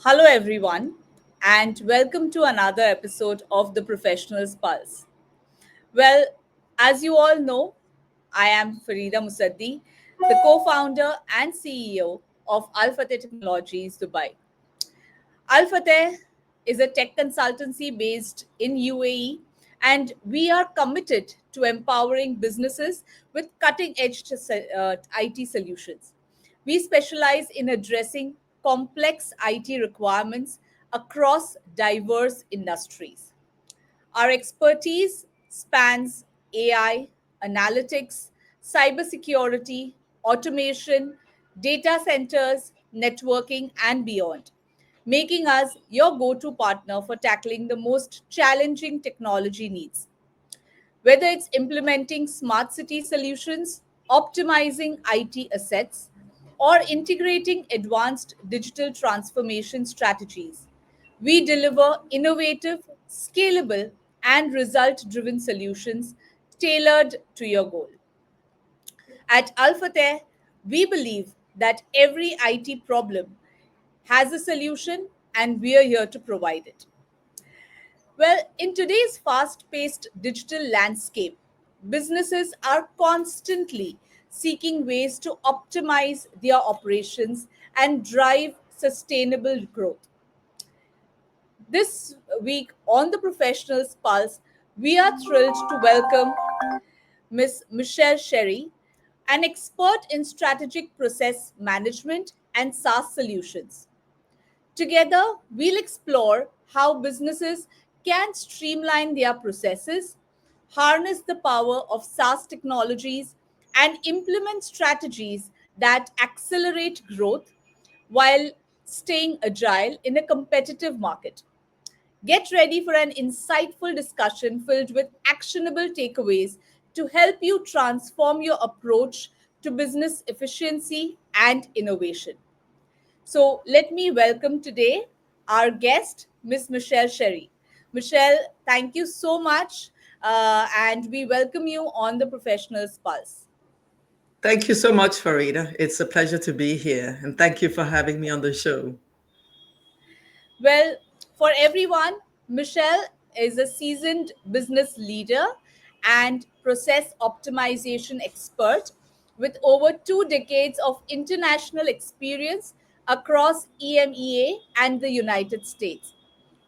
Hello, everyone, and welcome to another episode of The Professional's Pulse. Well, as you all know, I am Farida Musaddi, the co founder and CEO of Al Fateh Technologies Dubai. Al Fateh is a tech consultancy based in UAE, and we are committed to empowering businesses with cutting edge IT solutions. We specialize in addressing complex IT requirements across diverse industries. Our expertise spans AI, analytics, cybersecurity, automation, data centers, networking, and beyond, making us your go to partner for tackling the most challenging technology needs. Whether it's implementing smart city solutions, optimizing IT assets, or integrating advanced digital transformation strategies, we deliver innovative, scalable, and result driven solutions tailored to your goal. At Alphatech, we believe that every IT problem has a solution and we are here to provide it. Well, in today's fast paced digital landscape, businesses are constantly seeking ways to optimize their operations and drive sustainable growth. This week on the Professionals Pulse, we are thrilled to welcome Ms. Michelle-Cheri, an expert in strategic process management and SaaS solutions. Together, we'll explore how businesses can streamline their processes, harness the power of SaaS technologies, and implement strategies that accelerate growth while staying agile in a competitive market. Get ready for an insightful discussion filled with actionable takeaways to help you transform your approach to business efficiency and innovation. So let me welcome today our guest, Miss Michelle-Cheri. Michelle, thank you so much, and we welcome you on the Professionals Pulse. Thank you so much, Farida. It's a pleasure to be here, and thank you for having me on the show. Well, for everyone, Michelle is a seasoned business leader and process optimization expert with over 2 decades of international experience across EMEA and the United States.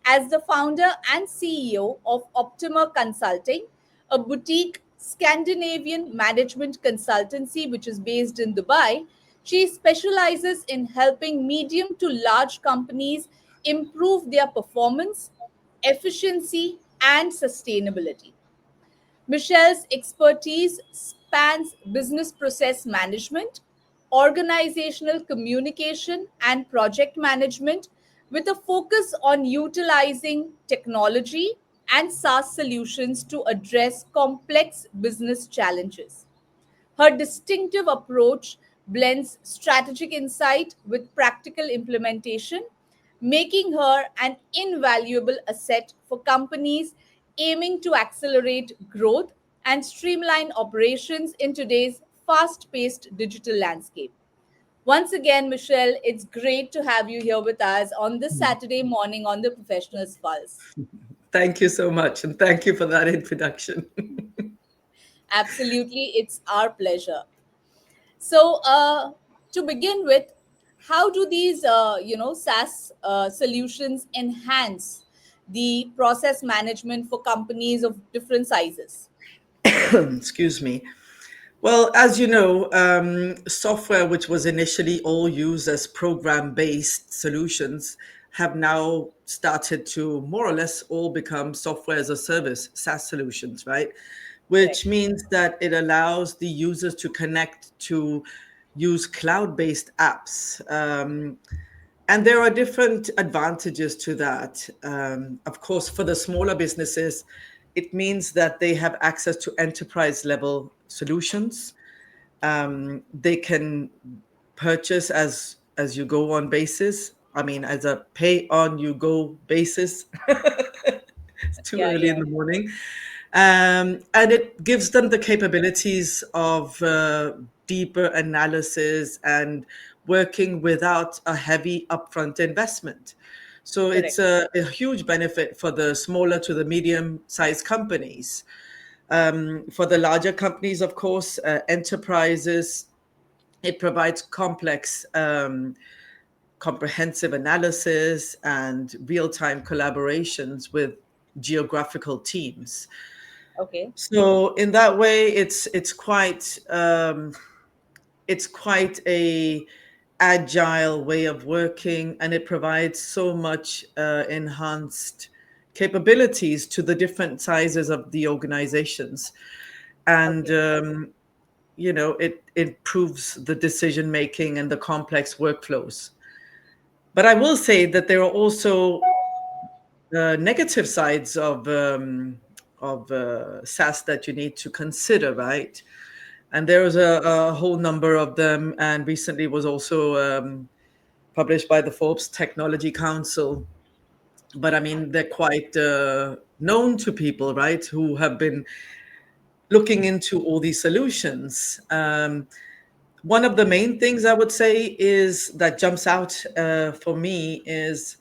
As the founder and CEO of Optima Consulting, a boutique Scandinavian management consultancy which is based in Dubai, she specializes in helping medium to large companies improve their performance, efficiency, and sustainability. Michelle's expertise spans business process management, organizational communication, and project management with a focus on utilizing technology and SaaS solutions to address complex business challenges. Her distinctive approach blends strategic insight with practical implementation, making her an invaluable asset for companies aiming to accelerate growth and streamline operations in today's fast paced digital landscape. Once again, Michelle, it's great to have you here with us on this Saturday morning on the Professionals Pulse. Thank you so much, and thank you for that introduction. Absolutely, it's our pleasure. So, to begin with, how do these, SaaS solutions enhance the process management for companies of different sizes? Excuse me. Well, as you know, software which was initially all used as program based solutions have now started to more or less all become software as a service, SaaS solutions, right? Correct. Which means that it allows the users to connect to use cloud based apps. And there are different advantages to that. Of course, for the smaller businesses, it means that they have access to enterprise level solutions. They can purchase as you go on basis. I mean, as a pay on you go basis. It's too Yeah, early in yeah. the morning. And it gives them the capabilities of deeper analysis and working without a heavy upfront investment. So it's Correct. a huge benefit for the smaller to the medium sized companies. For the larger companies, of course, enterprises, it provides complex, comprehensive analysis and real time collaborations with geographical teams. Okay. So in that way, it's quite a agile way of working, and it provides so much enhanced capabilities to the different sizes of the organizations, and Okay. it improves the decision making and the complex workflows. But I will say that there are also negative sides of SaaS that you need to consider, right? And there was a whole number of them, and recently was also published by the Forbes Technology Council. But I mean, they're quite known to people, right, who have been looking into all these solutions. One of the main things I would say is that jumps out for me is,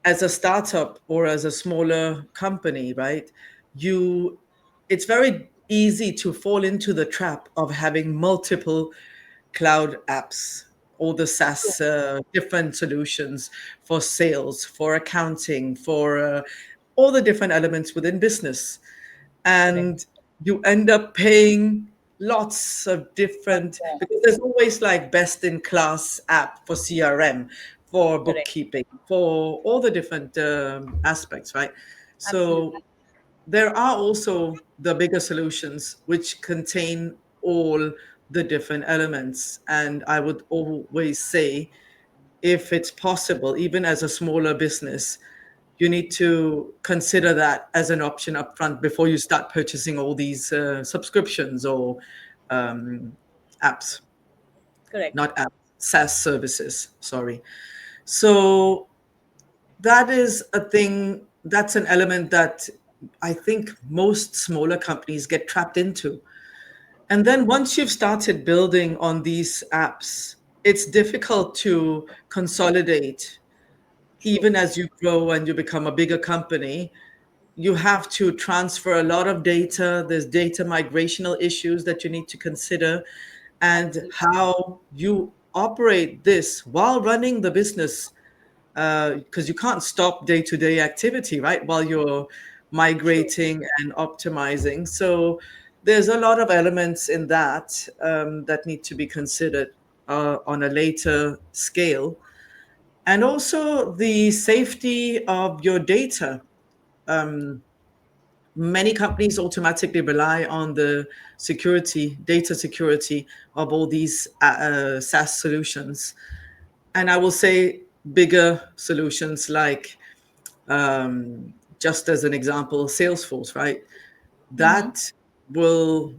as a startup or as a smaller company, right? You, it's very easy to fall into the trap of having multiple cloud apps, all the True. SaaS different solutions for sales, for accounting, for all the different elements within business. Correct. And you end up paying lots of Much different, more. because there's always like best in class app for CRM, for Correct. bookkeeping, for all the different aspects, right? So Absolutely. there are also the bigger solutions which contain all the different elements. And I would always say, if it's possible, even as a smaller business, you need to consider that as an option upfront before you start purchasing all these subscriptions or um, apps, Correct. not apps, SaaS services. Sorry. So that is a thing, that's an element that I think most smaller companies get trapped into. And then once you've started building on these apps, it's difficult to consolidate. True. Even as you grow and you become a bigger company, you have to transfer a lot of data. There's data migrational issues that you need to consider, and Absolutely. how you operate this while running the business, because you can't stop day-to-day activity, right, while you're True. migrating and optimizing. So there's a lot of elements in that that need to be considered on a later scale. And also the safety of your data. Um, Many companies automatically rely on the security, data security of all these SaaS solutions. And I will say bigger solutions like, just as an example, Salesforce, right? Mm-hmm. That will,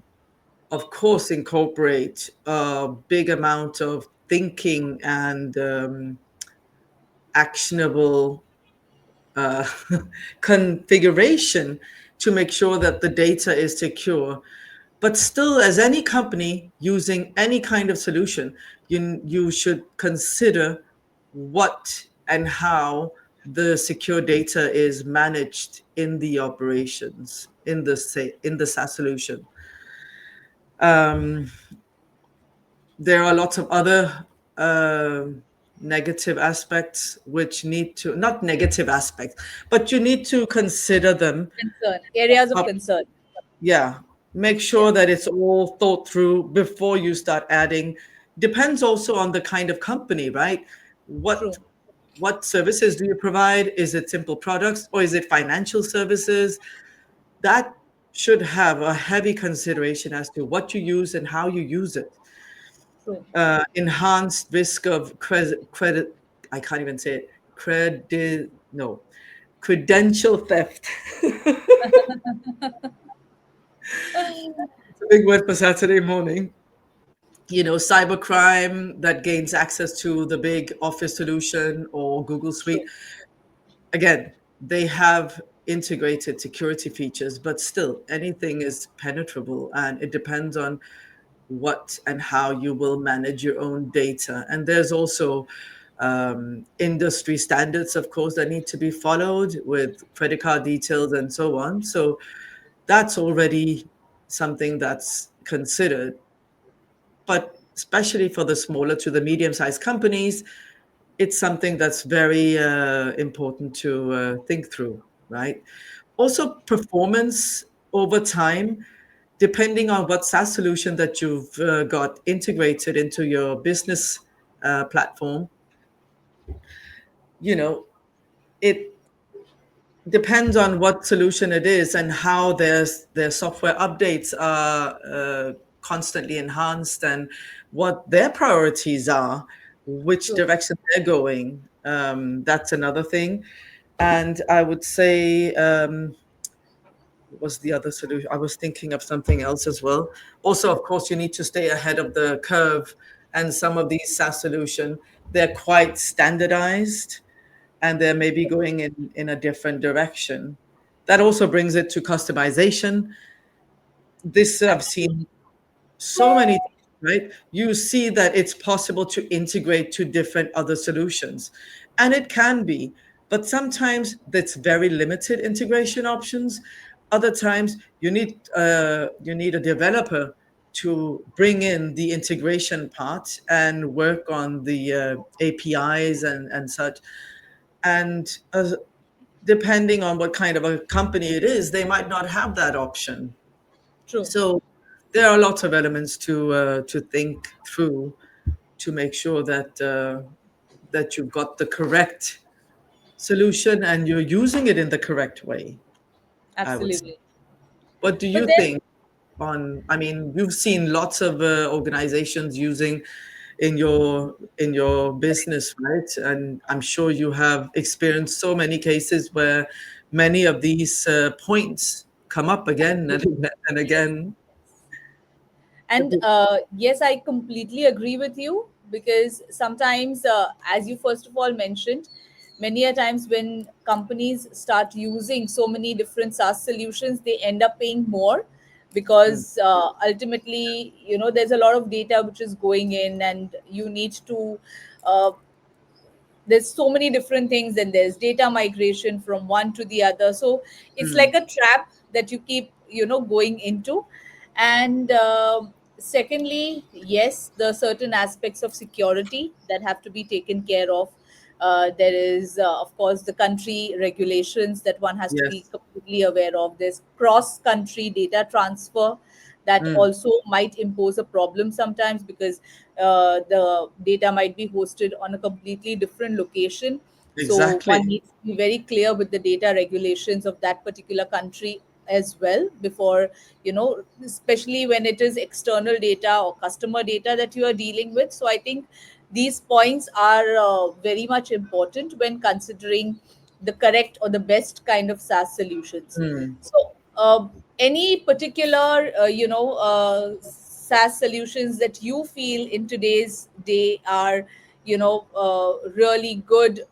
of course, incorporate a big amount of thinking and actionable uh, configuration to make sure that the data is secure. But still, as any company using any kind of solution, you should consider what and how the secure data is managed in the operations in the in the SaaS solution. Um, there are lots of other uh, negative aspects which need to, not negative aspects, but you need to consider them Concern. Areas of up. concern. Yeah, make Yeah. sure that it's all thought through before you start adding. Depends also on the kind of company, right? what True. what services do you provide? Is it simple products or is it financial services? That should have a heavy consideration as to what you use and how you use it. True. Enhanced risk of credit, I can't even say it, credit, no, credential theft. It's a big word for Saturday morning. Cybercrime that gains access to the big Office solution or Google Suite. True. Again, they have integrated security features, but still anything is penetrable, and it depends on what and how you will manage your own data. And there's also industry standards, of course, that need to be followed with credit card details and so on. So that's already something that's considered. But especially for the smaller to the medium sized companies, it's something that's very important to think through, right? Also, performance over time, depending on what SaaS solution that you've got integrated into your business platform, you know, it depends on what solution it is and how their software updates are constantly enhanced and what their priorities are, which True. direction they're going. That's another thing. And I would say, what was the other solution? I was thinking of something else as well. Also, of course, you need to stay ahead of the curve. And some of these SaaS solutions, they're quite standardized and they're maybe going in a different direction. That also brings it to customization. This I've Absolutely. seen so many things, right? You see that it's possible to integrate to different other solutions, and it can be, but sometimes that's very limited integration options. Other times you need a developer to bring in the integration part and work on the APIs and such. And depending on what kind of a company it is, they might not have that option. True. So there are lots of elements to think through to make sure that that you've got the correct solution and you're using it in the correct way. I would say. Absolutely. What do But you then, think on? I mean, you've seen lots of organizations using in your business, right? And I'm sure you have experienced so many cases where many of these points come up again and yes. again. And yes, I completely agree with you, because sometimes, as you first of all mentioned, many a times when companies start using so many different SaaS solutions, they end up paying more, Mm, because ultimately, there's a lot of data which is going in, and you need to uh, there's so many different things, and there's data migration from one to the other, so it's like mm, a trap that you keep going into. And secondly, yes, there are certain aspects of security that have to be taken care of. There is, of course, the country regulations that one has to be yes. completely aware of. There's cross country data transfer that Mm, also might impose a problem sometimes, because the data might be hosted on a completely different location. So one exactly. needs to be very clear with the data regulations of that particular country as well before, especially when it is external data or customer data that you are dealing with. So I think these points are very much important when considering the correct or the best kind of SaaS solutions. Mm. So, any particular, SaaS solutions that you feel in today's day are, really good,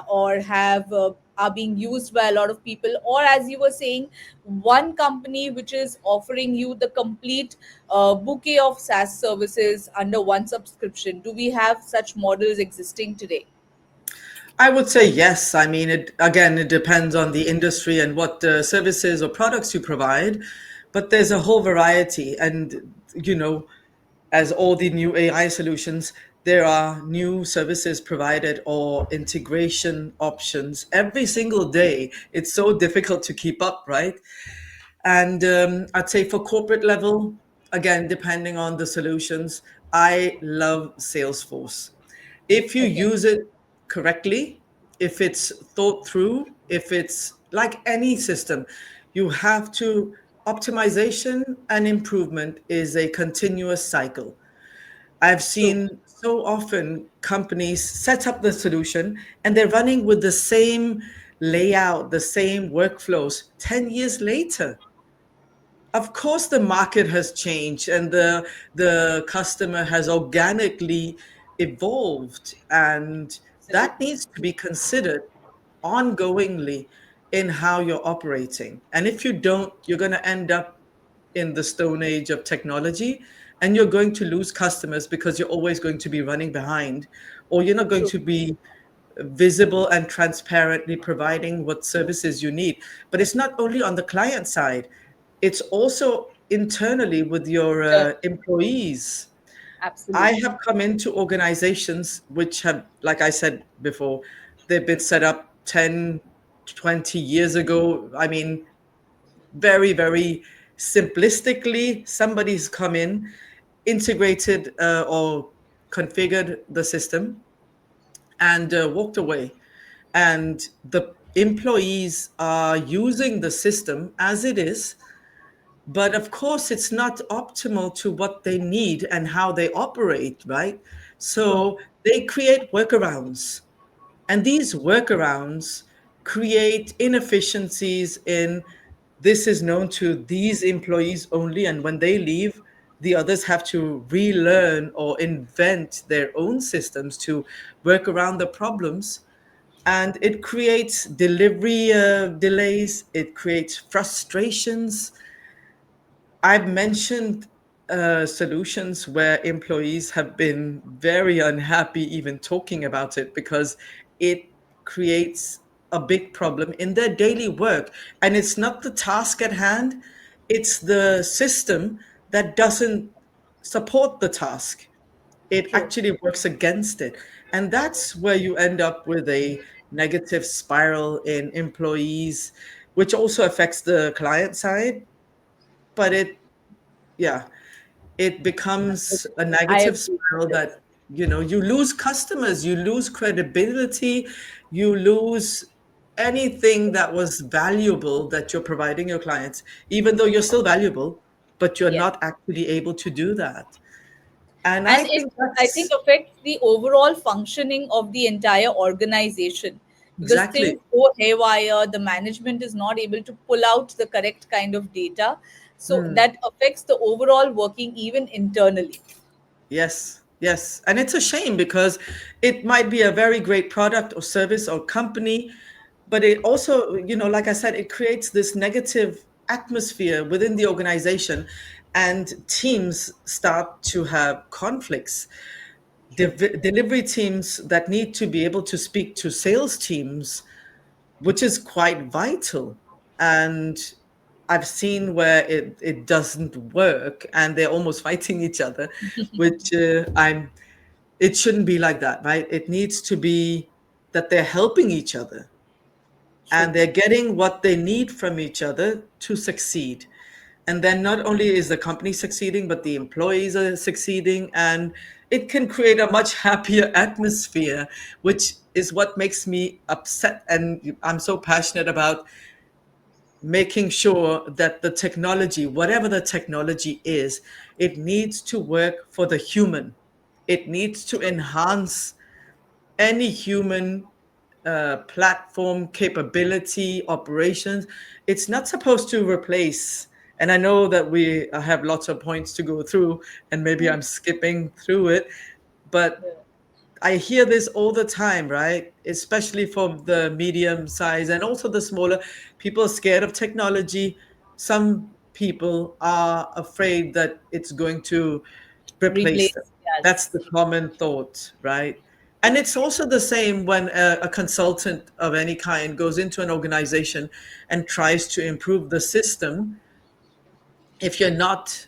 or have are being used by a lot of people, or as you were saying, one company which is offering you the complete bouquet of SaaS services under one subscription. Do we have such models existing today? I would say yes. I mean, it again, it depends on the industry and what services or products you provide, but there's a whole variety. And you know, as all the new AI solutions, there are new services provided or integration options every single day. It's so difficult to keep up, right? And I'd say for corporate level, again, depending on the solutions, I love Salesforce. If you Okay. use it correctly, if it's thought through, if it's like any system, you have to, optimization and improvement is a continuous cycle. I've True. seen so often companies set up the solution and they're running with the same layout, the same workflows 10 years later. Of course, the market has changed and the customer has organically evolved, and that Absolutely. needs to be considered ongoingly in how you're operating. And if you don't, you're going to end up in the stone age of technology, and you're going to lose customers because you're always going to be running behind, or you're not going True. to be visible and transparently providing what services you need. But it's not only on the client side, it's also internally with your Turn. employees. I Absolutely. have come into organizations which have, like I said before, they've been set up 10, 20 years ago. I mean, very, very simplistically, somebody's come in, integrated or configured the system, and walked away. And the employees are using the system as it is, but of course, it's not optimal to what they need and how they operate, right? True. So they create workarounds. And these workarounds create inefficiencies in this is known to these employees only. And when they leave, the others have to relearn or invent their own systems to work around the problems. And it creates delivery delays, it creates frustrations. I've mentioned solutions where employees have been very unhappy even talking about it because it creates a big problem in their daily work. And it's not the task at hand, it's the system that doesn't support the task. It True. actually works against it. And that's where you end up with a negative spiral in employees, which also affects the client side. But yeah, it becomes a I negative agree with spiral this. that, you lose customers, you lose credibility, you lose anything that was valuable that you're providing your clients, even though you're still valuable, but you're Yes. not actually able to do that. And And I it, think I think, that's affects the overall functioning of the entire organization, because things exactly. go haywire, the management is not able to pull out the correct kind of data, so Hmm. that affects the overall working even internally. Yes, yes. And it's a shame because it might be a very great product or service or company, but it also, like I said, it creates this negative atmosphere within the organization, and teams start to have conflicts. True. Delivery teams that need to be able to speak to sales teams, which is quite vital. And I've seen where it doesn't work and they're almost fighting each other, which it shouldn't be like that, right? It needs to be that they're helping each other and True. they're getting what they need from each other to succeed. And then not only is the company succeeding, but the employees are succeeding, and it can create a much happier atmosphere, which is what makes me upset. And I'm so passionate about making sure that the technology, whatever the technology is, it needs to work for the human. It needs to enhance any human platform capability operations. It's not supposed to replace. And I know that we have lots of points to go through, and maybe I'm skipping through it, but Yeah. I hear this all the time, right? Especially from the medium size and also the smaller. People are scared of technology. Some people are afraid that it's going to replace them. Replace. That's Yes. the common thought, right? And it's also the same when a consultant of any kind goes into an organization and tries to improve the system. If you're not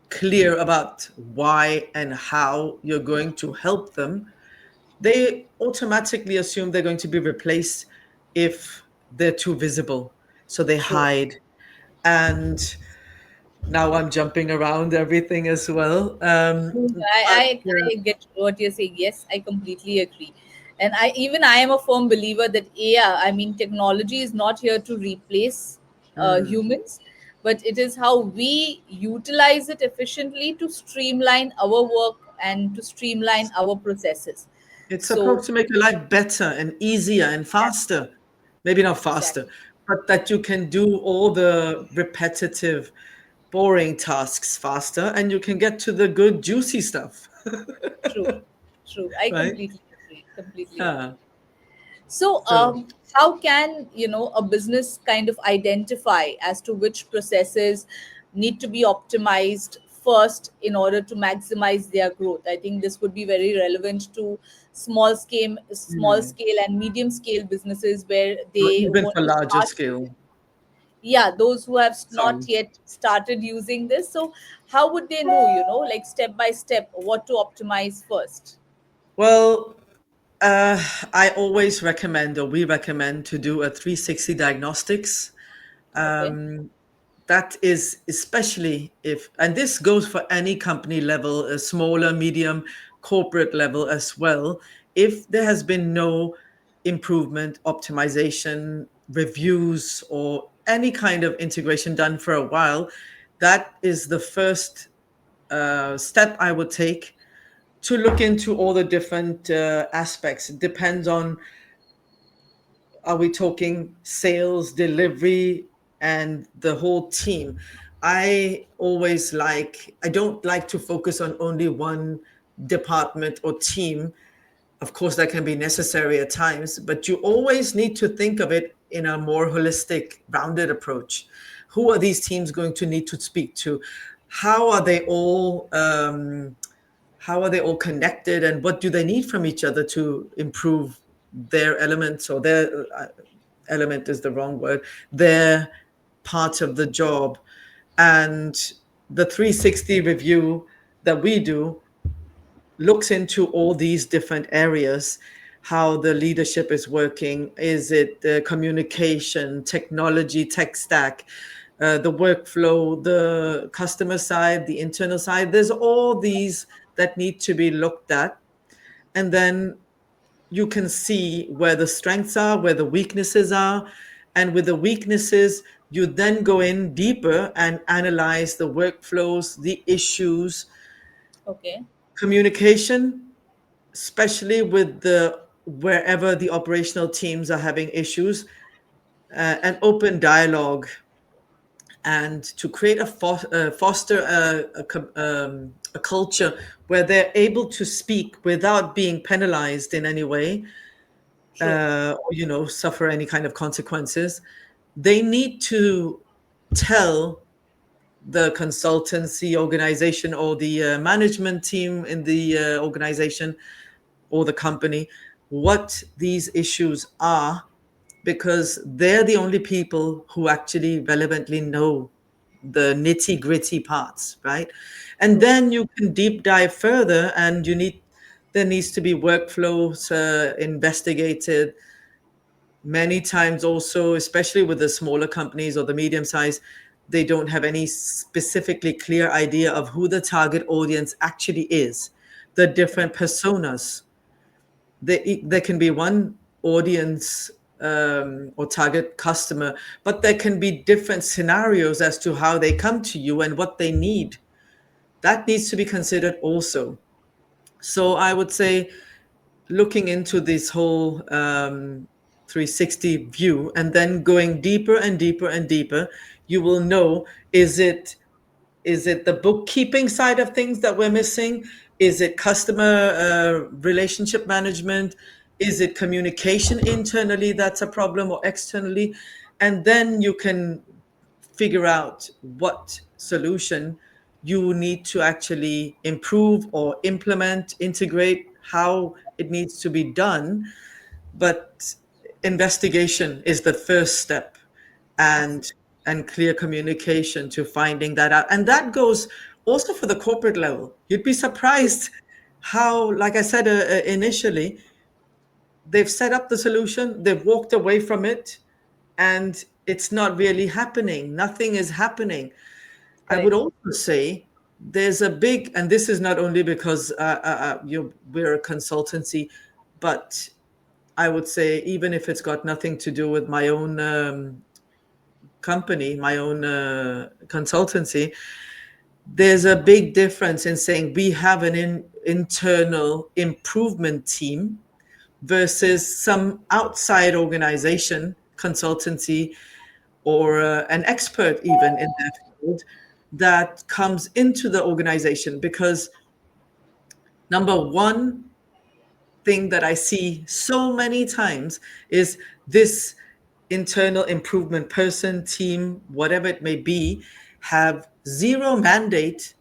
clear about why and how you're going to help them, they automatically assume they're going to be replaced if they're too visible. So they True. hide. And now I'm jumping around everything as well. But I get what you're saying. Yes, I completely agree. And I am a firm believer that AI, I mean, technology is not here to replace humans, but it is how we utilize it efficiently to streamline our work and to streamline our processes. it's So, supposed to make your life better and easier and yes, faster. Maybe not faster, exactly. but that you can do all the repetitive, boring tasks faster and you can get to the good, juicy stuff, True. True. I right? completely agree. Completely agree. Yeah. So, So how can a business kind of identify as to which processes need to be optimized first in order to maximize their growth? I think this would be very relevant to small Mm. scale and medium scale businesses where Or they even want for to larger start. scale. Yeah, those who have not Sorry. yet started using this. So how would they know, like step by step, what to optimize first? Well, I always recommend, or we recommend, to do a 360 diagnostics. Okay. That is especially if, and this goes for any company level, a smaller, medium, corporate level as well. If there has been no improvement, optimization, reviews, or any kind of integration done for a while, that is the first step I would take to look into all the different aspects. It depends on, are we talking sales, delivery, and the whole team? I don't like to focus on only one department or team. Of course, that can be necessary at times, but you always need to think of it in a more holistic, rounded approach. Who are these teams going to need to speak to? How are they all? How are they all connected, and what do they need from each other to improve their elements, or their element is the wrong word, their part of the job? And the 360 review that we do looks into all these different areas: how the leadership is working, is it the communication, technology, tech stack, the workflow, the customer side, the internal side. There's all these that need to be looked at. And then you can see where the strengths are, where the weaknesses are. And with the weaknesses, you then go in deeper and analyze the workflows, the issues, Okay. communication, especially with the wherever the operational teams are having issues, an open dialogue, and to create foster a culture where they're able to speak without being penalized in any way, True. or suffer any kind of consequences. They need to tell the consultancy organization, or the management team in the organization or the company, what these issues are, because they're the only people who actually relevantly know the nitty gritty parts, right? And True. then you can deep dive further, and there needs to be workflows investigated. Many times also, especially with the smaller companies or the medium size, they don't have any specifically clear idea of who the target audience actually is, the different personas. There can be one audience, or target customer, but there can be different scenarios as to how they come to you and what they need. That needs to be considered also. So I would say, looking into this whole 360 view, and then going deeper and deeper and deeper, you will know, is it the bookkeeping side of things that we're missing? Is it customer relationship management? Is it communication internally that's a problem, or externally? And then you can figure out what solution you need to actually improve or implement, integrate, how it needs to be done. But investigation is the first step, and Absolutely. clear communication to finding that out. And that goes also for the corporate level. You'd be True. surprised how, like I said initially, they've set up the solution, they've walked away from it, and it's not really happening. Nothing is happening. I would Correct. also say there's a big, and this is not only because we're a consultancy, but I would say, even if it's got nothing to do with my own company, my own consultancy, there's a big difference in saying we have an internal improvement team versus some outside organization, consultancy, or an expert even in that field, that comes into the organization. Because number one thing that I see so many times is this internal improvement person, team, whatever it may be, have zero mandate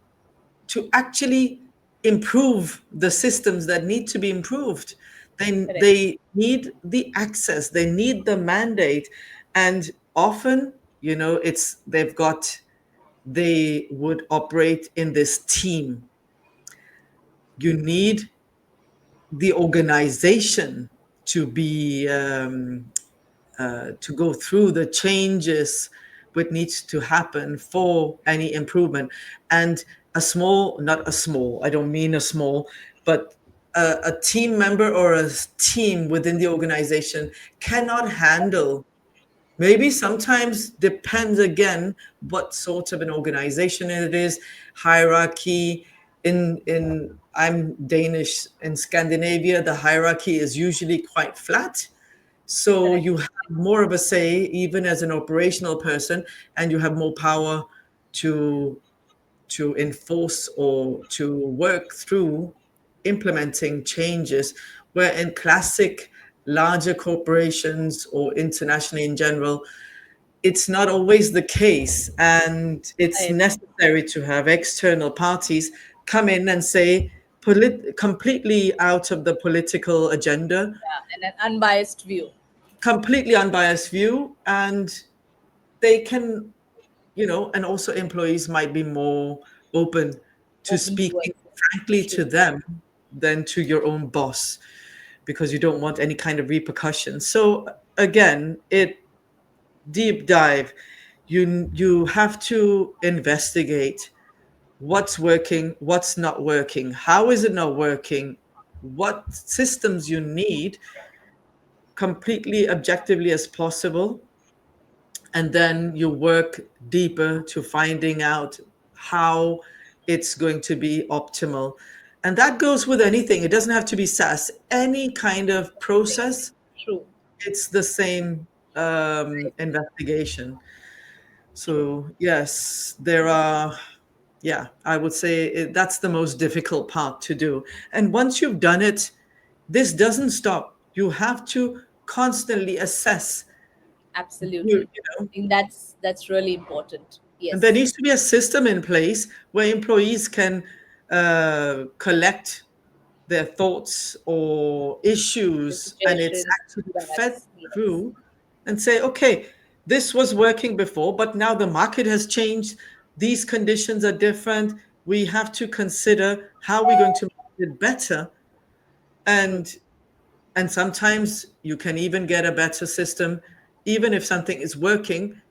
to actually improve the systems that need to be improved. Correct. They need the access, they need the mandate, and often, it's they've got they would operate in this team. You need the organization to be to go through the changes what needs to happen for any improvement. And not a small, I don't mean a small, but a team member or a team within the organization cannot handle. Maybe sometimes depends again what sort of an organization it is, hierarchy. In I'm Danish. In Scandinavia, the hierarchy is usually quite flat. So Correct. you have more of a say, even as an operational person, and you have more power to enforce or to work through implementing changes. Where in classic larger corporations or internationally in general, it's not always the case, and I it's agree. necessary to have external parties come in and say, completely out of the political agenda, Yeah, and an unbiased view, completely unbiased view, and they can, and also employees might be more open to open speaking towards it. frankly True. to them than to your own boss, because you don't want any kind of repercussions. So again, it deep dive. You have to investigate what's working, what's not working, how is it not working, what systems you need, completely objectively as possible, and then you work deeper to finding out how it's going to be optimal. And that goes with anything. It doesn't have to be SaaS. Any kind of Thing. process, True. it's the same investigation. True. So yes, there are. Yeah, I would say that's the most difficult part to do. And once you've done it, this doesn't stop. You have to constantly assess. Absolutely. You know, I think that's really important. and there Yes. needs to be a system in place where employees can collect their thoughts or The issues, and it's suggestions, actually fed feedbacks. Yes. through, and say, okay, this was working before, but now the market has changed. These conditions are different. We have to consider how we're going to make it better. True. And sometimes you can even get a better system, even if something is working.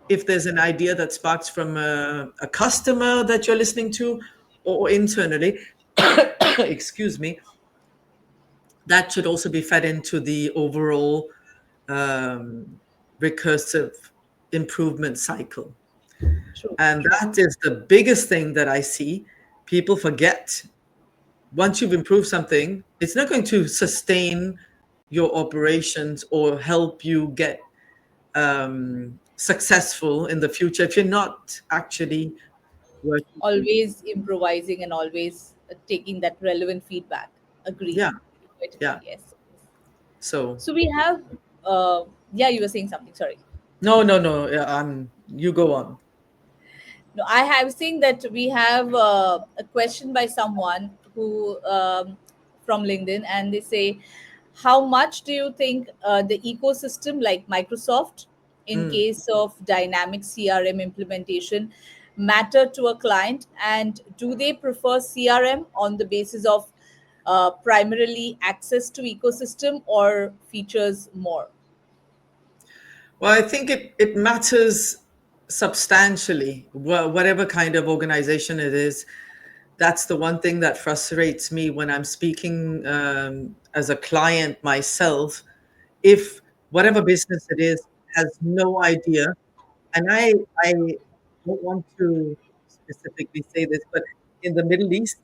If there's an idea that sparks from a customer that you're listening to, or internally, excuse me, that should also be fed into the overall um, recursive improvement cycle. True. And True. that is the biggest thing that I see. People forget, once you've improved something, it's not going to sustain your operations or help you get successful in the future if you're not actually working through. Always improvising and always taking that relevant feedback. Agree. Yeah, Quite agree. yeah. Yes. So So we have. Yeah, you were saying something. Sorry. no, no, no. Yeah, you go on. No, I have seen that we have a question by someone who from LinkedIn, and they say, "How much do you think the ecosystem, like Microsoft, in Mm. case of dynamic CRM implementation, matter to a client? And do they prefer CRM on the basis of primarily access to ecosystem or features more?" Well, I think it matters substantially, whatever kind of organization it is. That's the one thing that frustrates me when I'm speaking as a client myself. If whatever business it is has no idea, and I don't want to specifically say this, but in the Middle East,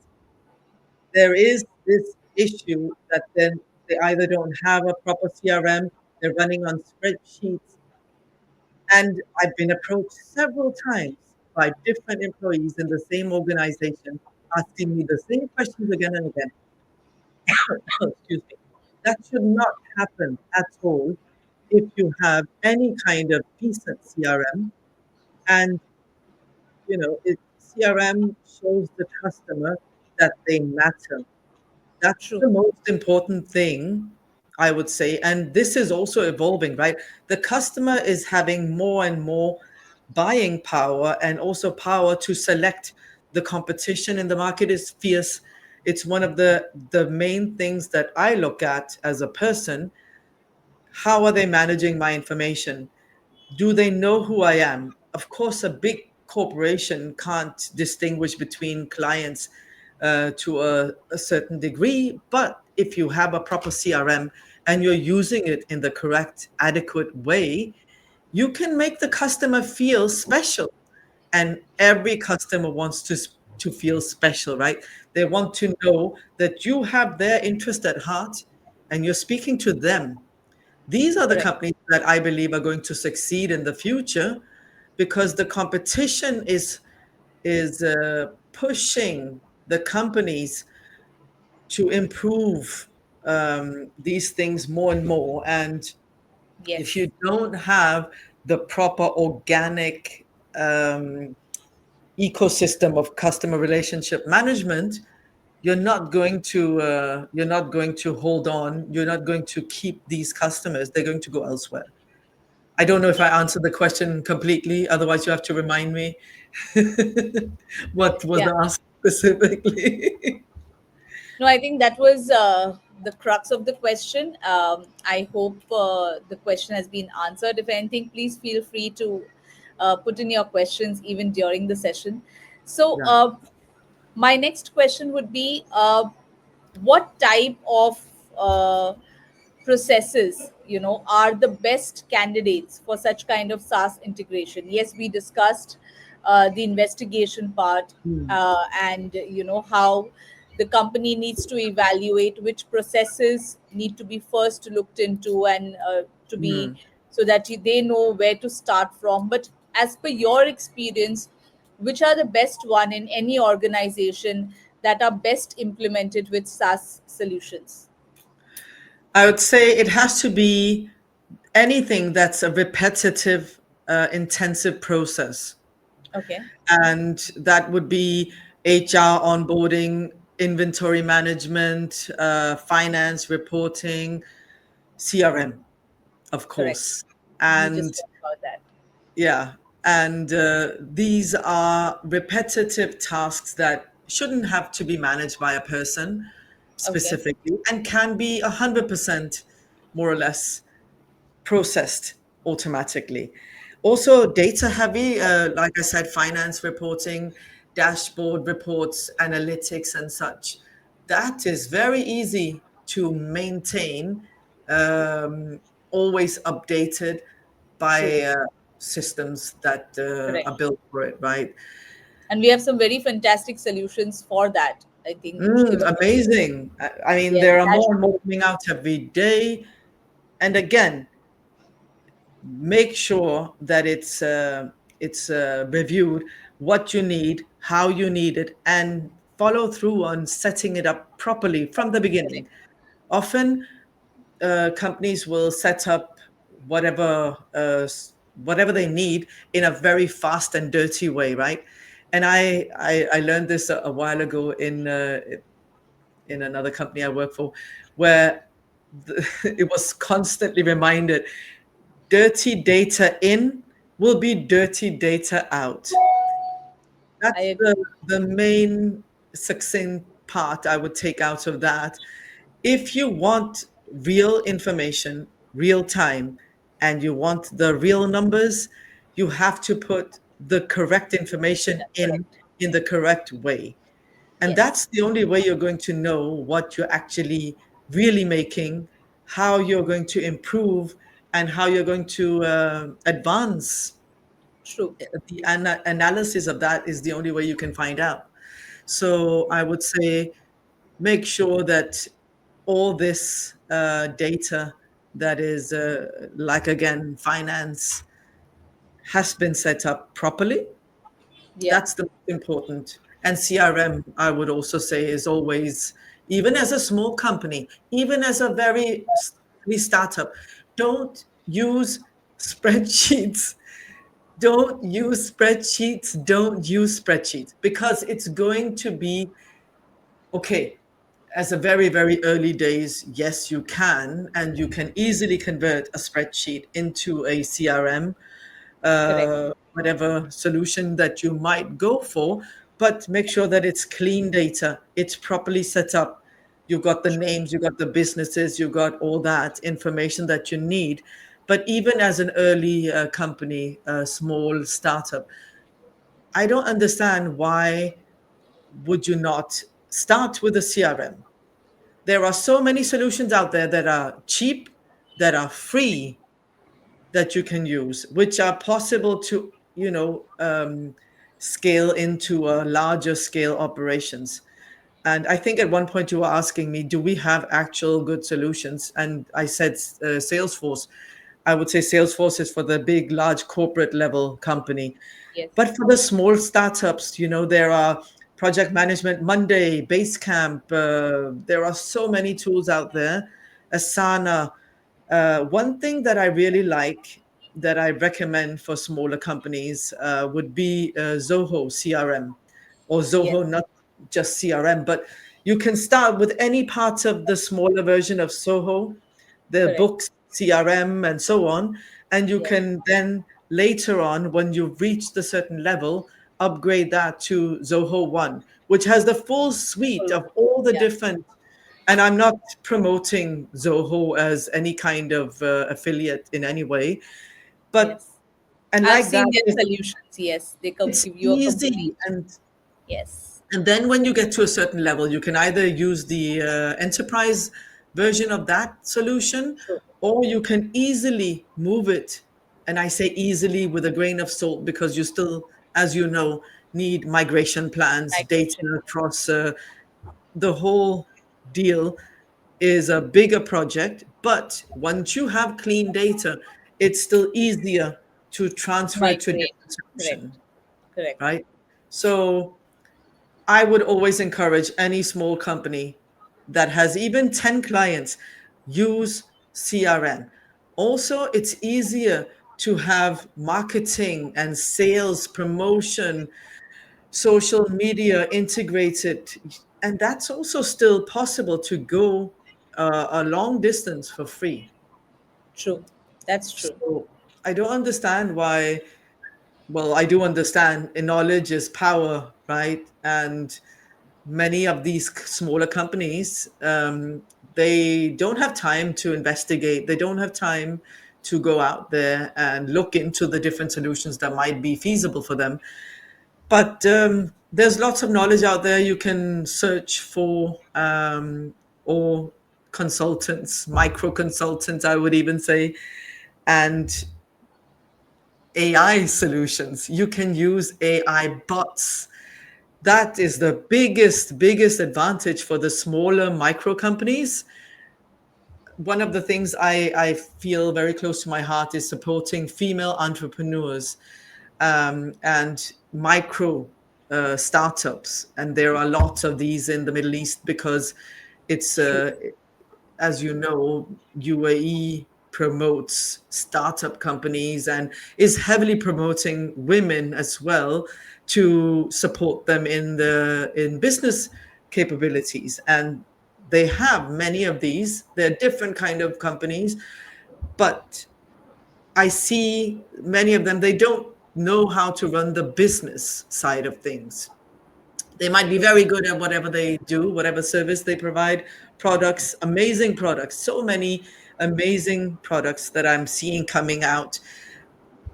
there is this issue that then they either don't have a proper CRM, they're running on spreadsheets. And I've been approached several times by different employees in the same organization asking me the same questions again and again. Excuse me. That should not happen at all if you have any kind of decent CRM. And, it's CRM shows the customer that they matter. That's True. the most important thing, I would say. And this is also evolving, right? The customer is having more and more buying power and also power to select. The competition in the market is fierce. It's one of the main things that I look at as a person. How are they managing my information? Do they know who I am? Of course, a big corporation can't distinguish between clients to a certain degree, but if you have a proper CRM and you're using it in the correct, adequate way, you can make the customer feel special. And every customer wants to feel special, right? They want to know that you have their interest at heart and you're speaking to them. These are the Correct. companies that I believe are going to succeed in the future because the competition is pushing the companies to improve these things more and more. And if Yes. you don't have the proper organic ecosystem of customer relationship management, you're not going to hold on. You're not going to keep these customers. They're going to go elsewhere. I don't know if I answered the question completely. Otherwise, you have to remind me what was Yeah. asked specifically. No, I think that was the crux of the question. I hope the question has been answered. If anything, please feel free to put in your questions even during the session. So, Yeah. my next question would be, what type of uh, processes, are the best candidates for such kind of SaaS integration? Yes, we discussed the investigation part, Mm, and how the company needs to evaluate which processes need to be first looked into, and to be, mm. so that they know where to start from. But as per your experience, which are the best one in any organization that are best implemented with SaaS solutions? I would say it has to be anything that's a repetitive, intensive process. Okay. And that would be HR onboarding, inventory management, finance reporting, CRM, of Correct. course. We just And talked about that. yeah, and these are repetitive tasks that shouldn't have to be managed by a person Okay. specifically and can be 100% more or less processed automatically. Also, data heavy, like I said, finance reporting, dashboard reports, analytics, and such. That is very easy to maintain, always updated True. by systems that Correct. are built for it, right? And we have some very fantastic solutions for that. I think even Amazing. I mean, yes, there are more and more dashboard. coming out every day. And again, make sure that it's reviewed what you need, how you need it, and follow through on setting it up properly from the Correct. beginning. Often, companies will set up whatever whatever they need in a very fast and dirty way, right? And I learned this a while ago in another company I work for, where it was constantly reminded dirty data in will be dirty data out. I That's agree. the main succinct part I would take out of that. If you want real information, real time, and you want the real numbers, you have to put the correct information Correct. in the correct way. And Yes. that's the only way you're going to know what you're actually really making, how you're going to improve, and how you're going to advance. True. The analysis of that is the only way you can find out. So I would say make sure that all this data that is, like again, finance has been set up properly. Yeah. That's the most important. And CRM, I would also say, is always, even as a small company, even as a very startup, don't use spreadsheets Don't use spreadsheets. Don't use spreadsheets because it's going to be okay. As a very, very early days, yes, you can, and you can easily convert a spreadsheet into a CRM, Correct. whatever solution that you might go for, but make sure that it's clean data, it's properly set up. You've got the True. names, you've got the businesses, you've got all that information that you need. But even as an early company, a small startup, I don't understand why would you not start with a CRM? There are so many solutions out there that are cheap, that are free, that you can use, which are possible to, scale into a larger scale operations. And I think at one point you were asking me, do we have actual good solutions? And I said Salesforce. I would say Salesforce is for the big, large corporate level company. Yes. But for the small startups, there are Project Management Monday, Basecamp. There are so many tools out there. Asana. One thing that I really like that I recommend for smaller companies would be Zoho CRM or Yes. Zoho, not just CRM, but you can start with any part of the smaller version of Soho, the Correct. books, CRM, and so on. And you Yes. can then later on, when you've reached a certain level, upgrade that to Zoho One, which has the full suite Full of one. all the Yeah. different. And I'm not promoting Zoho as any kind of affiliate in any way, but Yes. and I've like that, seen their solutions. Yes. They it's give you a easy. complete. Yes. And then when you get to a certain level, you can either use the enterprise version of that solution, True. or you can easily move it. And I say easily with a grain of salt because you still, as you know, need migration plans, data Migration. across the whole deal is a bigger project. But once you have clean data, it's still easier to transfer to a Migrate. different Correct. solution, Correct. right? So I would always encourage any small company that has even 10 clients, use CRM. Also, it's easier to have marketing and sales, promotion, social media integrated. And that's also still possible to go a long distance for free. True. That's true. So I don't understand why. Well, I do understand knowledge is power, right? And many of these smaller companies, they don't have time to investigate. They don't have time to go out there and look into the different solutions that might be feasible for them. But there's lots of knowledge out there you can search for, or consultants, micro consultants, I would even say, and AI solutions. You can use AI bots. That is the biggest advantage for the smaller micro companies. One of the things I feel very close to my heart is supporting female entrepreneurs and micro startups. And there are lots of these in the Middle East because it's True. as you know, UAE promotes startup companies and is heavily promoting women as well to support them in business capabilities. And they have many of these. They're different kind of companies, but I see many of them, they don't know how to run the business side of things. They might be True. very good at whatever they do, whatever service they provide, products, amazing products, so many amazing products that I'm seeing coming out.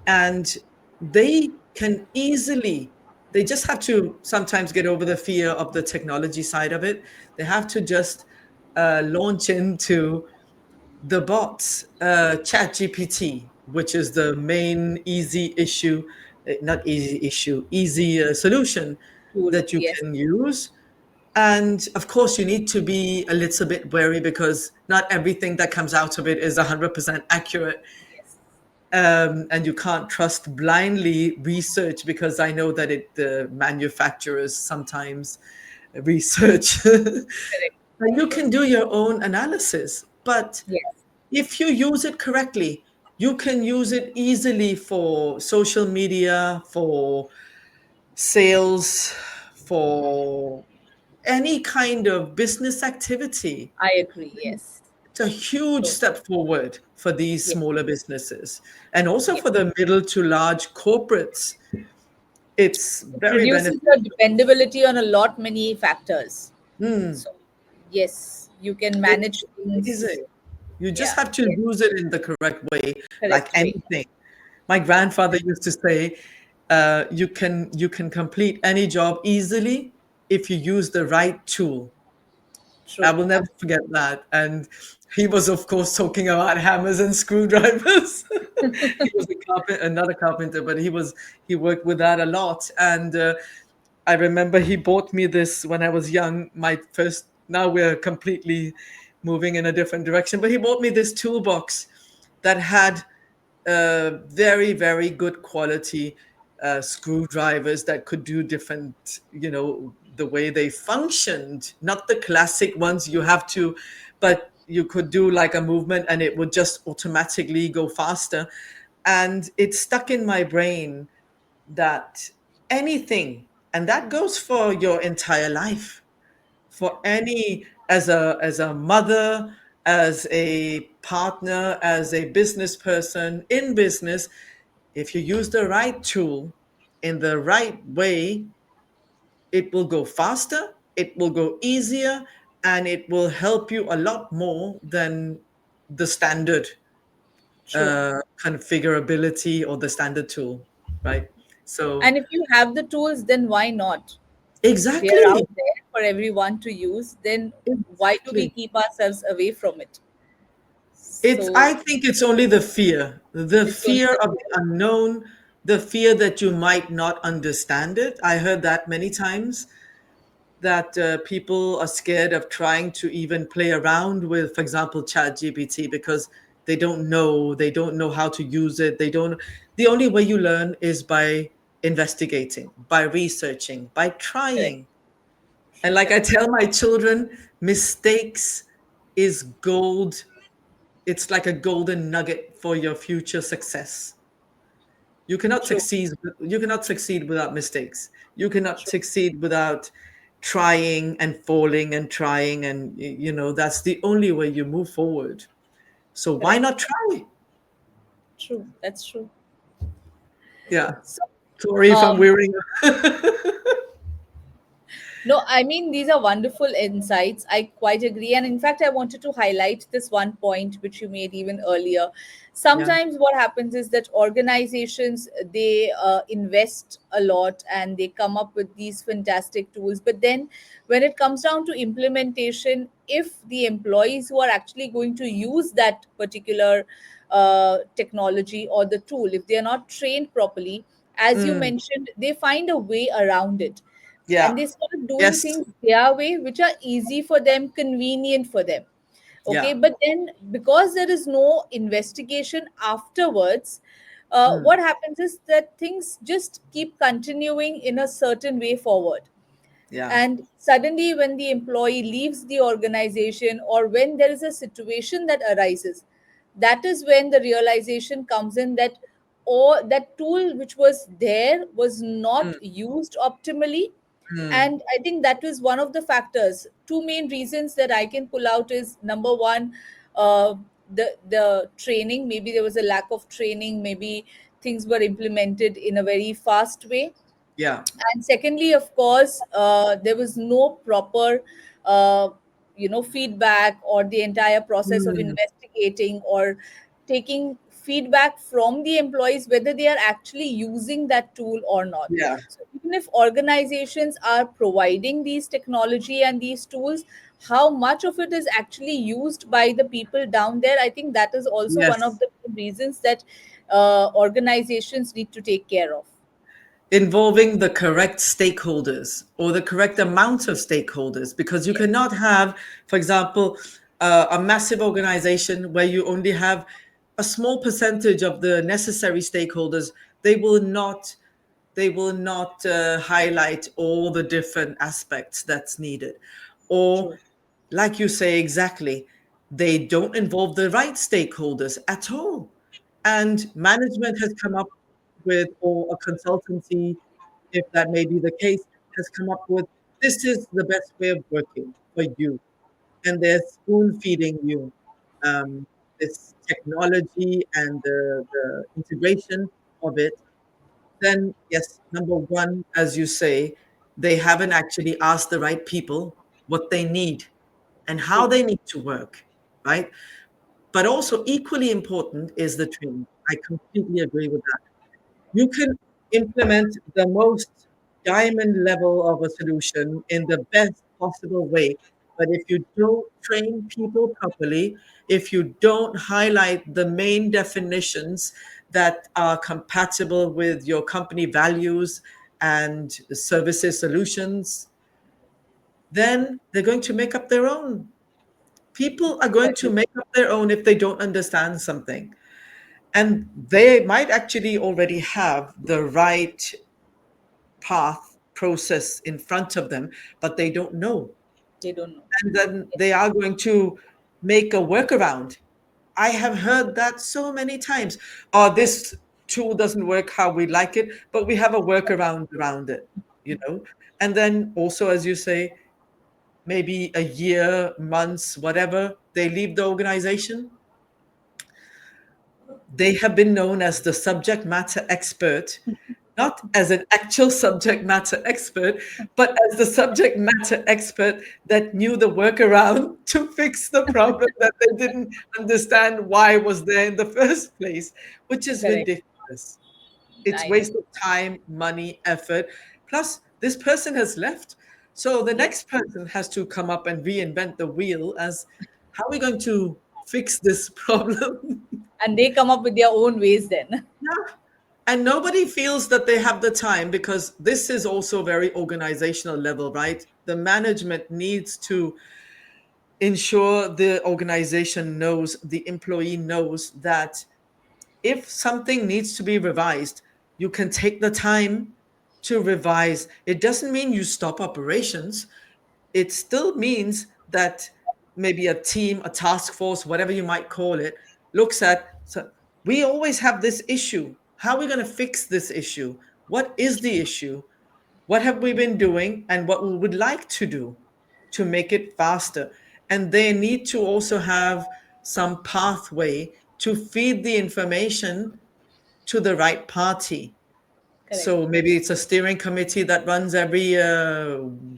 And they can easily, they just have to sometimes get over the fear of the technology side of it. They have to just launch into the bots, ChatGPT, which is the main easy issue, not easy issue, easy solution Tool. that you Yes. can use. And of course, you need to be a little bit wary because not everything that comes out of it is 100% accurate. Yes. And you can't trust blindly research because I know that the manufacturers sometimes research. Correct. And you can do your own analysis, but Yes. if you use it correctly, You can use it easily for social media, for sales, for any kind of business activity. I agree. Yes. It's a huge So, step forward for these yes. smaller businesses and also Yes. for the middle to large corporates. It's It very reduces your beneficial. dependability on a lot many factors. Hmm. So, yes, you can manage It's things. amazing. You just Yeah. have to Yes. use it in the correct way, like Correct way. anything. My grandfather used to say, you can complete any job easily if you use the right tool. I True. will never forget that. And he was, of course, talking about hammers and screwdrivers. He was a carpenter, another carpenter, but he worked with that a lot. And I remember he bought me this when I was young. My first. Now we're completely moving in a different direction, but he bought me this toolbox that had very, very good quality screwdrivers that could do different, the way they functioned, not the classic ones you have to, but you could do like a movement and it would just automatically go faster. And it stuck in my brain that anything, and that goes for your entire life, for any, as a mother, as a partner, as a business person in business, if you use the right tool in the right way, it will go faster, it will go easier, and it will help you a lot more than the standard True. configurability or the standard tool, right? So And if you have the tools, then why not? They are exactly, out there for everyone to use. Then why do we exactly. keep ourselves away from it? It's, So I think it's only the it's only fear the of the unknown, the fear that you might not understand it. I heard that many times, that people are scared of trying to even play around with, for example, ChatGPT, because they don't know how to use it. They don't. The only way you learn is by investigating, by researching, by correct. trying. And True. like I tell my children, mistakes is gold. It's like a golden nugget for your future success. True. You cannot succeed without mistakes. You cannot True. succeed without trying and falling and trying, and that's the only way you move forward. So why Correct. not try? True. That's true. Yeah. So, Sorry if I'm um, wearing. no, I mean, these are wonderful insights. I quite agree. And in fact, I wanted to highlight this one point which you made even earlier. Yeah. Sometimes what happens is that organizations, they invest a lot and they come up with these fantastic tools. But then when it comes down to implementation, if the employees who are actually going to use that particular technology or the tool, if they are not trained properly, as you Mm, mentioned, they find a way around it and yeah. they start doing Yes. things their way, which are easy for them, convenient for them. Okay, Yeah. but then because there is no investigation afterwards, Mm, what happens is that things just keep continuing in a certain way forward. yeah. And suddenly, when the employee leaves the organization or when there is a situation that arises, that is when the realization comes in that or that tool which was there was Mm, not used optimally. mm, And I think that was one of the factors. Two main reasons that I can pull out is number one, uh, the training. Maybe there was a lack of training, maybe things were implemented in a very fast way. yeah. And secondly, of course, there was no proper uh, feedback or the entire process of Mm, investigating or taking feedback from the employees whether they are actually using that tool or not. yeah. So even if organizations are providing these technology and these tools, how much of it is actually used by the people down there, I think that is also one of Yes. the reasons that organizations need to take care of. Involving the correct stakeholders or the correct amount of stakeholders, because you Yes. cannot have, for example, a massive organization where you only have a small percentage of the necessary stakeholders. They will not highlight all the different aspects that's needed, or True. like you say, exactly, they don't involve the right stakeholders at all. And management has come up with, or a consultancy, if that may be the case, has come up with, this is the best way of working for you. And they're spoon feeding you this technology and the integration of it. Then, yes, number one, as you say, they haven't actually asked the right people what they need and how True. they need to work, right? But also, equally important is the training. I completely agree with that. You can implement the most diamond level of a solution in the best possible way. But if you don't train people properly, if you don't highlight the main definitions that are compatible with your company values and services solutions, then they're going to make up their own. People are going to Exactly. make up their own if they don't understand something. And they might actually already have the right path process in front of them, but they don't know. They don't know. And then Yes. they are going to make a workaround. I have heard that so many times. Oh, this tool doesn't work how we like it, but we have a workaround around it, you know? And then also, as you say, maybe a year, months, whatever, they leave the organization. They have been known as the subject matter expert, not as an actual subject matter expert, but as the subject matter expert that knew the workaround to fix the problem that they didn't understand why was there in the first place, which is Correct. ridiculous. It's I know. waste of time, money, effort. Plus, this person has left. So the Yes. next person has to come up and reinvent the wheel as how are we going to fix this problem? And they come up with their own ways then. Yeah. And nobody feels that they have the time because this is also very organizational level, right? The management needs to ensure the organization knows, the employee knows that if something needs to be revised, you can take the time to revise. It doesn't mean you stop operations. It still means that maybe a team, a task force, whatever you might call it, looks at, so we always have this issue. How are we going to fix this issue? What is the issue? What have we been doing and what we would like to do to make it faster? And they need to also have some pathway to feed the information to the right party. Correct. So maybe it's a steering committee that runs every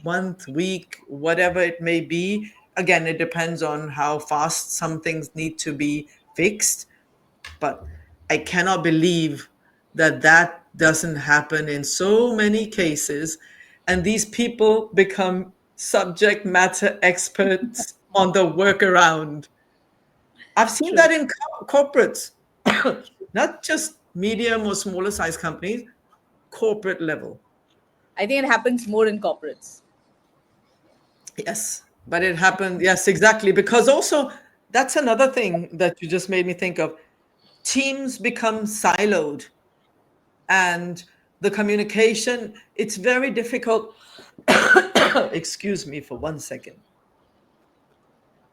month, week, whatever it may be. Again, it depends on how fast some things need to be fixed. But I cannot believe that that doesn't happen in so many cases. And these people become subject matter experts on the workaround. I've seen True. that in corporates, not just medium or smaller size companies, corporate level. I think it happens more in corporates. Yes, but it happened. Yes, exactly. Because also, that's another thing that you just made me think of. Teams become siloed and the communication, it's very difficult. Excuse me for 1 second.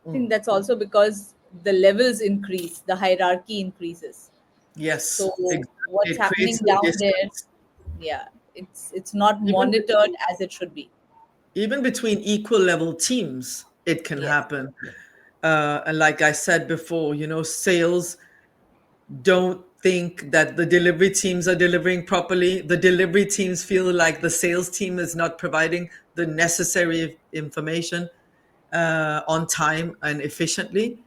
I think that's also because the levels increase, the hierarchy increases. Yes, So exactly. what's It happening creates the down there, distance. yeah, it's not Even monitored between, as it should be. even between equal level teams, it can Yes. happen. And like I said before, sales don't think that the delivery teams are delivering properly. The delivery teams feel like the sales team is not providing the necessary information on time and efficiently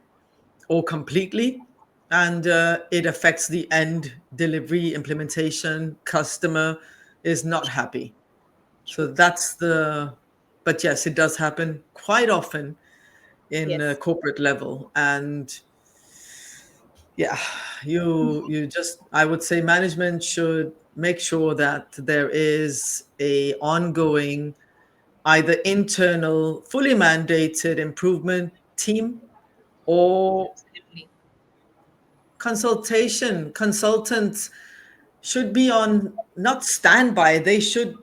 or completely. And it affects the end delivery implementation. Customer is not happy. So True. that's but yes, it does happen quite often in Yes. corporate level. And yeah, you just I would say management should make sure that there is a ongoing either internal fully mandated improvement team or Absolutely. consultants should be on not standby, they should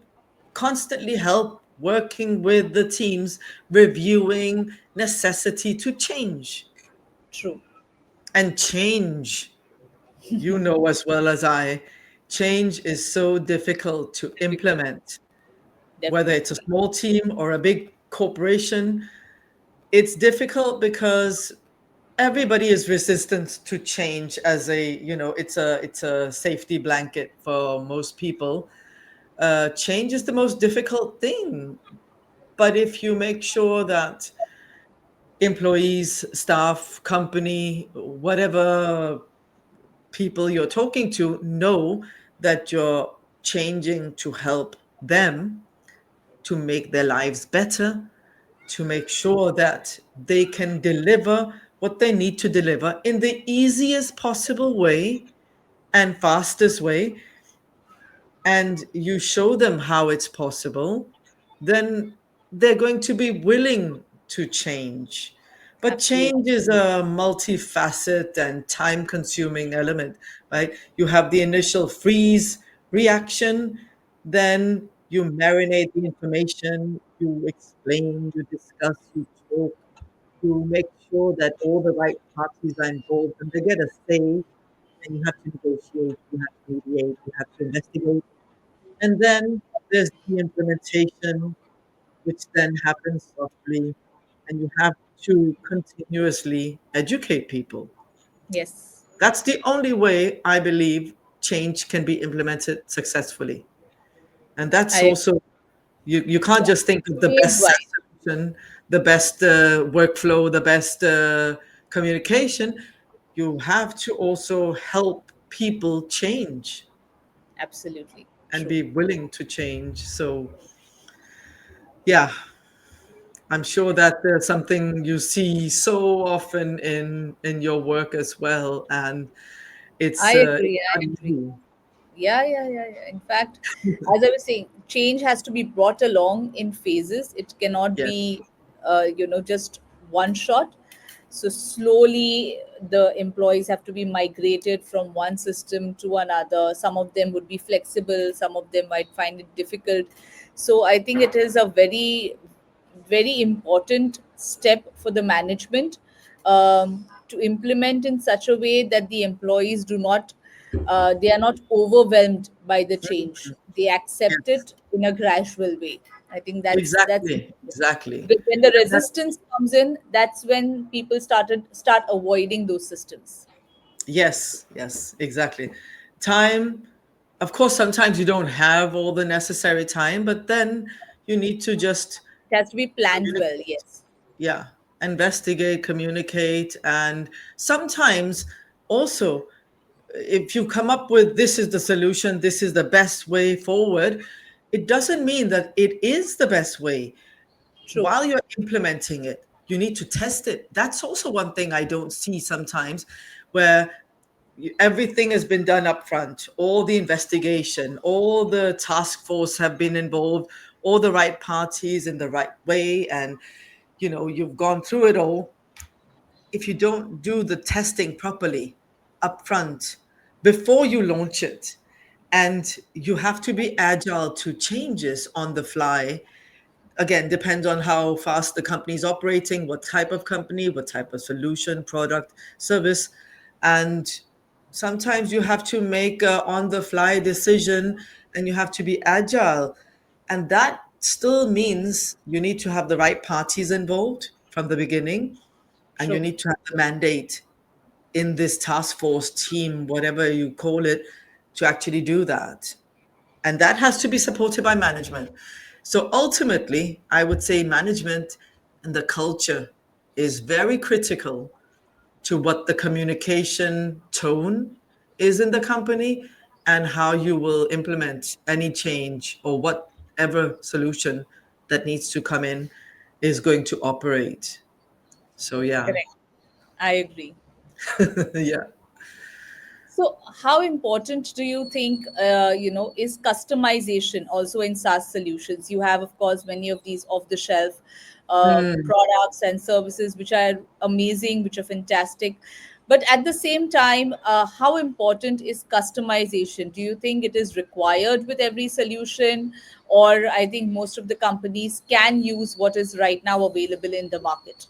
constantly help working with the teams reviewing necessity to change True. and change. You know as well as I, change is so difficult to Difficult, implement, whether it's a definitely. small team or a big corporation. It's difficult because everybody is resistant to change as a, it's a safety blanket for most people. Change is the most difficult thing. But if you make sure that employees, staff, company, whatever people you're talking to know that you're changing to help them, to make their lives better, to make sure that they can deliver what they need to deliver in the easiest possible way and fastest way, and you show them how it's possible, then they're going to be willing to change. But Absolutely. change is a multifaceted and time consuming element, right? You have the initial freeze reaction, then you marinate the information, you explain, you discuss, you talk, you make sure that all the right parties are involved and they get a say, and you have to negotiate, you have to mediate, you have to investigate, and then there's the implementation, which then happens softly, and you have to continuously educate people. Yes. That's the only way I believe change can be implemented successfully. And that's I also, you can't Yeah. just think of the Phase best SaaS wise. solution, the best workflow, the best communication. You have to also help people change Absolutely. and True. be willing to change. So, yeah, I'm sure that there's something you see so often in your work as well, and I it's agree. I not agree. easy. Yeah, yeah, yeah, yeah. In fact, as I was saying, change has to be brought along in phases. It cannot Yes. be, just one shot. So slowly, the employees have to be migrated from one system to another. Some of them would be flexible. Some of them might find it difficult. So I think it is a very, very important step for the management, to implement in such a way that the employees do not they are not overwhelmed by the change. They accept Yes. it in a gradual way. I think that's Exactly. important. Exactly. Because when the And that, resistance comes in, that's when people start avoiding those systems. yes. Yes. Exactly. Time. Of course, sometimes you don't have all the necessary time, but then you need to just It has to be planned well. communicate. Yes. Yeah, investigate, communicate, and sometimes also, if you come up with this is the solution, this is the best way forward, it doesn't mean that it is the best way. True. While you're implementing it, you need to test it. That's also one thing I don't see sometimes, where everything has been done up front, all the investigation, all the task force have been involved, all the right parties in the right way, and you've gone through it all. If you don't do the testing properly up front before you launch it, and you have to be agile to changes on the fly, again, depends on how fast the company is operating, what type of company, what type of solution, product, service. And sometimes you have to make a on the fly decision, and you have to be agile. And that still means you need to have the right parties involved from the beginning, and you True. need to have the mandate in this task force team, whatever you call it, to actually do that. And that has to be supported by management. So ultimately, I would say management and the culture is very critical to what the communication tone is in the company, and how you will implement any change or whatever solution that needs to come in is going to operate. So yeah. Correct. I agree. Yeah. So, how important do you think, is customization also in SaaS solutions? You have, of course, many of these off-the-shelf Mm. products and services which are amazing, which are fantastic. But at the same time, how important is customization? Do you think it is required with every solution, or I think most of the companies can use what is right now available in the market?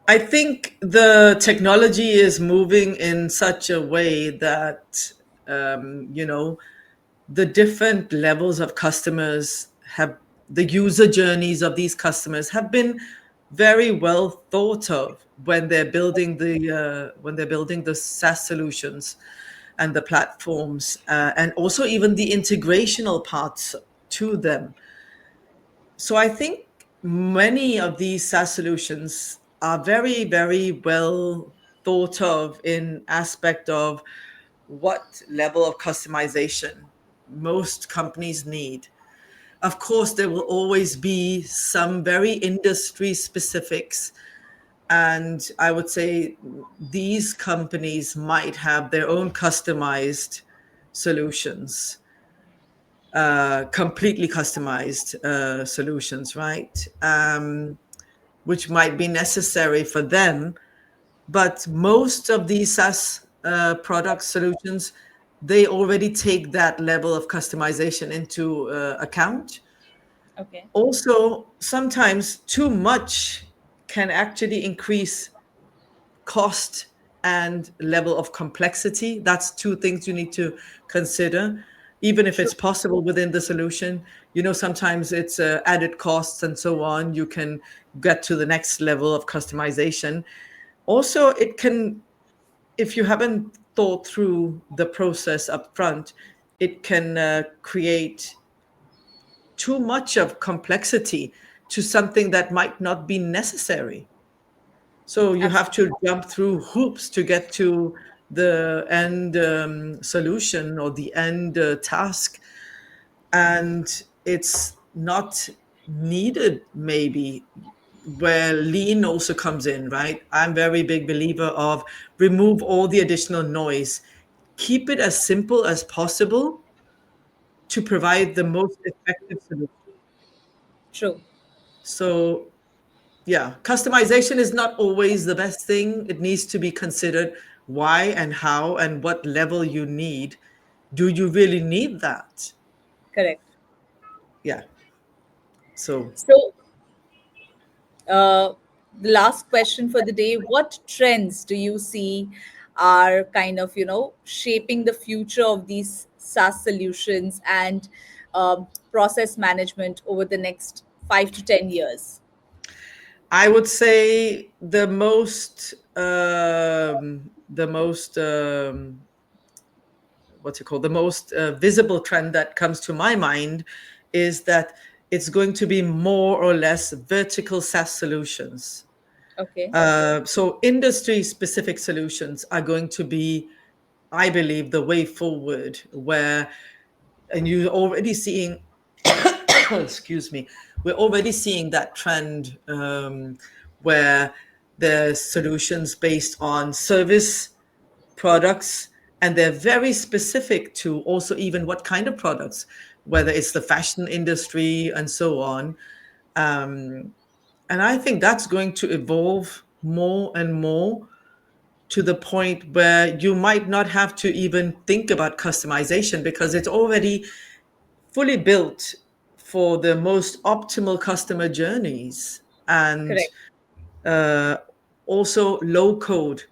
I think the technology is moving in such a way that, you know, the different levels of customers have, the user journeys of these customers have been very well thought of when they're building the SaaS solutions and the platforms, and also even the integrational parts to them. So I think many of these SaaS solutions are very, very well thought of in aspect of what level of customization most companies need. Of course, there will always be some very industry specifics. And I would say these companies might have their own customized solutions, completely customized solutions, right? Which might be necessary for them. But most of these SaaS product solutions, they already take that level of customization into account. Okay. Also, sometimes too much can actually increase cost and level of complexity. That's two things you need to consider. Even if True. it's possible within the solution, sometimes it's added costs and so on. You can get to the next level of customization. Also, it can, if you haven't thought through the process up front, it can create too much of complexity to something that might not be necessary. So you have Absolutely. to jump through hoops to get to the end solution or the end task. And it's not needed, maybe, where lean also comes in, right? I'm very big believer of remove all the additional noise, keep it as simple as possible to provide the most effective solution. True. So yeah, customization is not always the best thing. It needs to be considered why and how and what level you need. Do you really need that? Correct. Yeah. So So, uh, the last question for the day: what trends do you see are kind of, shaping the future of these SaaS solutions and process management over the next 5 to 10 years? I would say the most what's it called? The most visible trend that comes to my mind is that it's going to be more or less vertical SaaS solutions. Okay. So industry specific solutions are going to be, I believe, the way forward, where, and you're already seeing, excuse me, we're already seeing that trend, where the solutions based on service products, and they're very specific to also even what kind of products, whether it's the fashion industry and so on. And I think that's going to evolve more and more to the point where you might not have to even think about customization because it's already fully built for the most optimal customer journeys. And Correct. uh, also low code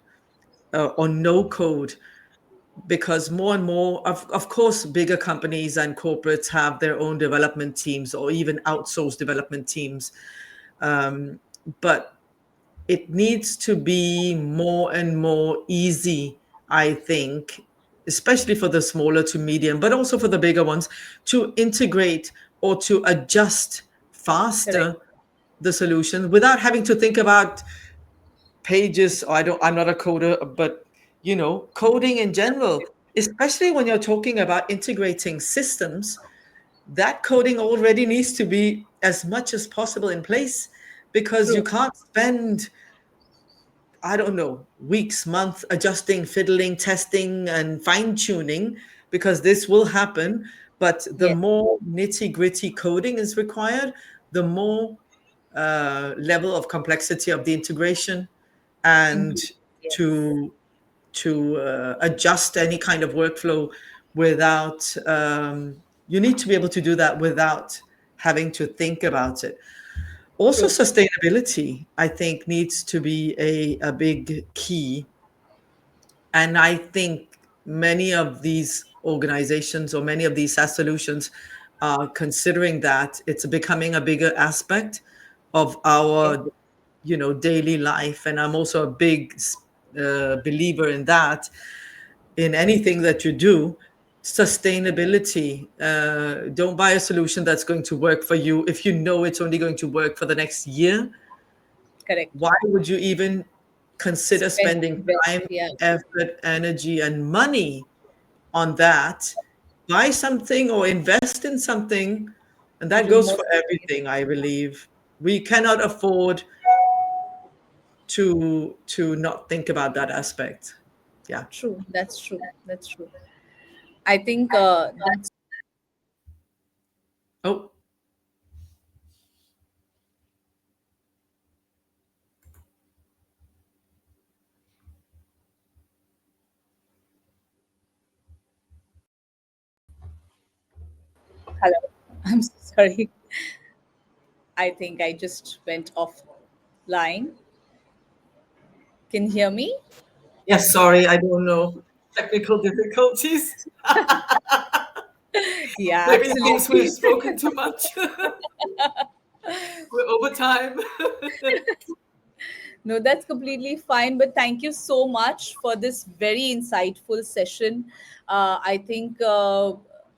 or no code, because more and more of course bigger companies and corporates have their own development teams or even outsourced development teams, but it needs to be more and more easy, I think, especially for the smaller to medium, but also for the bigger ones, to integrate or to adjust Correct. faster the solution without having to think about pages. I'm not a coder, but coding in general, especially when you're talking about integrating systems, that coding already needs to be as much as possible in place, because you True. can't spend, I don't know, weeks, months adjusting, fiddling, testing, and fine tuning, because this will happen. But the Yes. more nitty gritty coding is required, the more level of complexity of the integration, and Indeed. Yes. to adjust any kind of workflow without, you need to be able to do that without having to think about it. Also, True. sustainability, I think, needs to be a big key. And I think many of these organizations or many of these SaaS solutions are considering that it's becoming a bigger aspect of Okay. our, daily life. And I'm also a big believer in that. In anything that you do, sustainability. Don't buy a solution that's going to work for you if you know it's only going to work for the next year. Correct. Why would you even consider Spend spending invest. time, Yeah. effort, energy, and money on that? Buy something or invest in something, and Which that is goes more for sustainable. everything, I believe. We cannot afford to not think about that aspect. Yeah. True. That's true. That's true. I think that's Oh, hello. I'm so sorry. I think I just went offline. Can you hear me? yes, sorry, I don't know. Technical difficulties. Yeah, Maybe it means we've absolutely. spoken too much. We're over time. No, that's completely fine. But thank you so much for this very insightful session. I think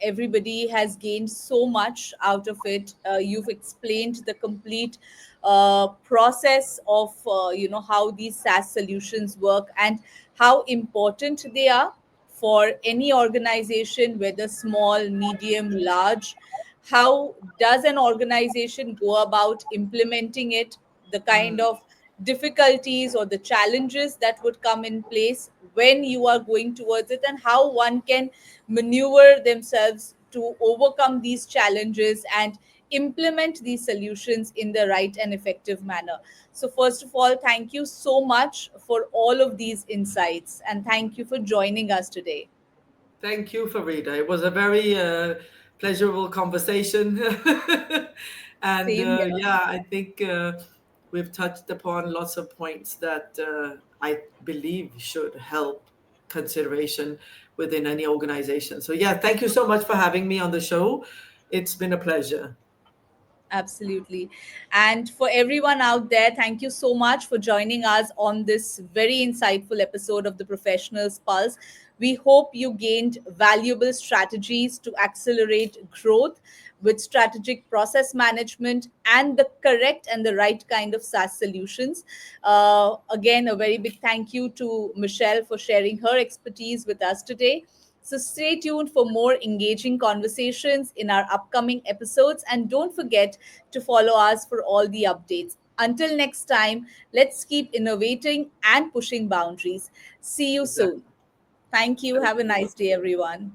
everybody has gained so much out of it. You've explained the complete process of how these SaaS solutions work and how important they are for any organization, whether small, medium, large. How does an organization go about implementing it? The kind of difficulties or the challenges that would come in place when you are going towards it, and how one can maneuver themselves to overcome these challenges and implement these solutions in the right and effective manner. So first of all, thank you so much for all of these insights, and thank you for joining us today. Thank you, Farida. It was a very pleasurable conversation. And Same here. yeah, I think we've touched upon lots of points that I believe should help consideration within any organization. So, yeah, thank you so much for having me on the show. It's been a pleasure. Absolutely. And for everyone out there, thank you so much for joining us on this very insightful episode of the Professionals Pulse. We hope you gained valuable strategies to accelerate growth with strategic process management and the correct and the right kind of SaaS solutions. Again, a very big thank you to Michelle for sharing her expertise with us today. So stay tuned for more engaging conversations in our upcoming episodes, and don't forget to follow us for all the updates. Until next time, let's keep innovating and pushing boundaries. See you soon. Exactly. Thank you. Thank Have a you. nice day, everyone.